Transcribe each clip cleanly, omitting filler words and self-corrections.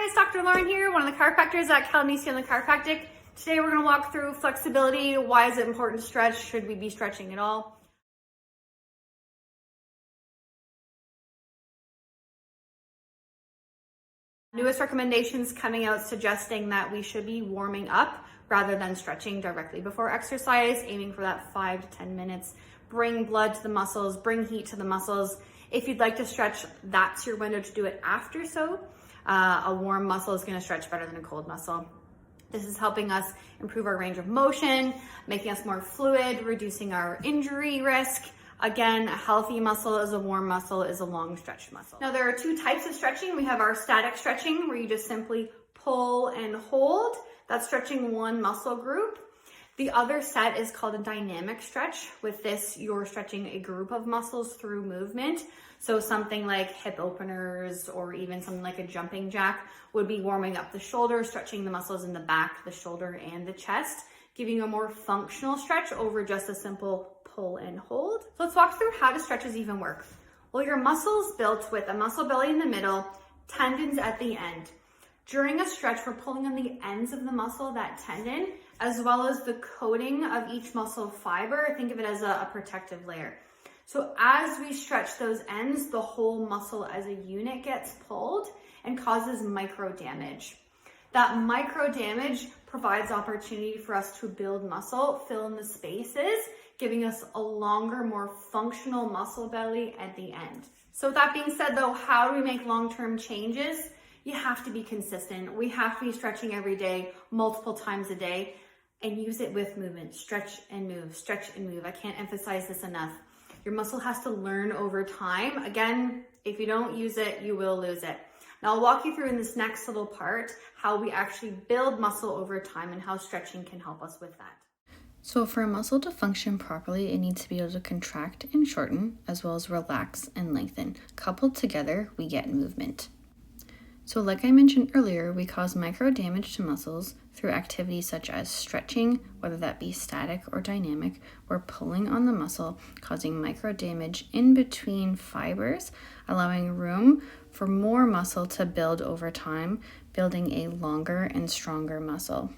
it's Dr. Lauren here, one of the chiropractors at Caledon East on the Chiropractic. Today we're going to walk through flexibility. Why is it important to stretch? Should we be stretching at all? Newest recommendations coming out suggesting that we should be warming up rather than stretching directly before exercise, aiming for that 5 to 10 minutes. Bring blood to the muscles, bring heat to the muscles. If you'd like to stretch, that's your window to do it after. So a warm muscle is going to stretch better than a cold muscle. This is helping us improve our range of motion, making us more fluid, reducing our injury risk. Again, a healthy muscle is a warm muscle, is a long stretched muscle. Now there are two types of stretching. We have our static stretching where you just simply pull and hold. That's stretching one muscle group. The other set is called a dynamic stretch. With this, you're stretching a group of muscles through movement. So something like hip openers or even something like a jumping jack would be warming up the shoulder, stretching the muscles in the back, the shoulder, and the chest, giving you a more functional stretch over just a simple pull and hold. So let's walk through how do stretches even work. Well, your muscle is built with a muscle belly in the middle, tendons at the end. During a stretch, we're pulling on the ends of the muscle, that tendon, as well as the coating of each muscle fiber. Think of it as a protective layer. So as we stretch those ends, the whole muscle as a unit gets pulled and causes micro damage. That micro damage provides opportunity for us to build muscle, fill in the spaces, giving us a longer, more functional muscle belly at the end. So with that being said though, how do we make long-term changes? You have to be consistent. We have to be stretching every day, multiple times a day, and use it with movement. Stretch and move, stretch and move. I can't emphasize this enough. Your muscle has to learn over time. Again, if you don't use it, you will lose it. Now I'll walk you through in this next little part how we actually build muscle over time and how stretching can help us with that. So for a muscle to function properly, it needs to be able to contract and shorten, as well as relax and lengthen. Coupled together, we get movement. So like I mentioned earlier, we cause micro damage to muscles through activities such as stretching, whether that be static or dynamic, or pulling on the muscle, causing micro damage in between fibers, allowing room for more muscle to build over time, building a longer and stronger muscle.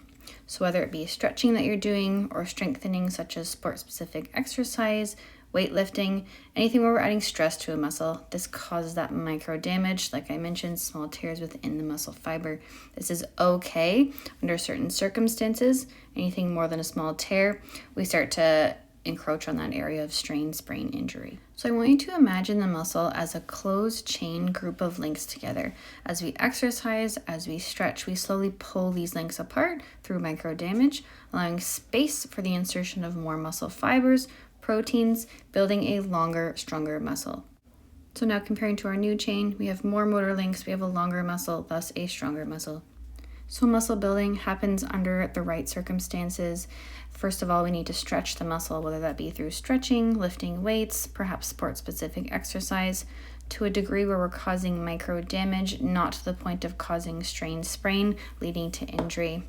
So whether it be stretching that you're doing or strengthening such as sport-specific exercise, weightlifting, anything where we're adding stress to a muscle, this causes that micro damage. Like I mentioned, small tears within the muscle fiber. This is okay under certain circumstances. Anything more than a small tear, we start to encroach on that area of strain, sprain, injury. So I want you to imagine the muscle as a closed chain group of links together. As we exercise, as we stretch, we slowly pull these links apart through micro damage, allowing space for the insertion of more muscle fibers, proteins, building a longer, stronger muscle. So now comparing to our new chain, we have more motor links, we have a longer muscle, thus a stronger muscle. So muscle building happens under the right circumstances. First of all, we need to stretch the muscle, whether that be through stretching, lifting weights, perhaps sport-specific exercise, to a degree where we're causing micro damage, not to the point of causing strain, sprain, leading to injury.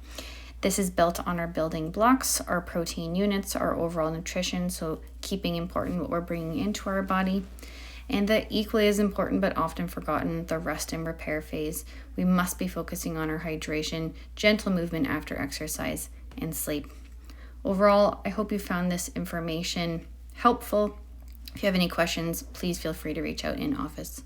This is built on our building blocks, our protein units, our overall nutrition, so keeping important what we're bringing into our body. And the equally as important but often forgotten, the rest and repair phase. We must be focusing on our hydration, gentle movement after exercise, and sleep. Overall, I hope you found this information helpful. If you have any questions, please feel free to reach out in office.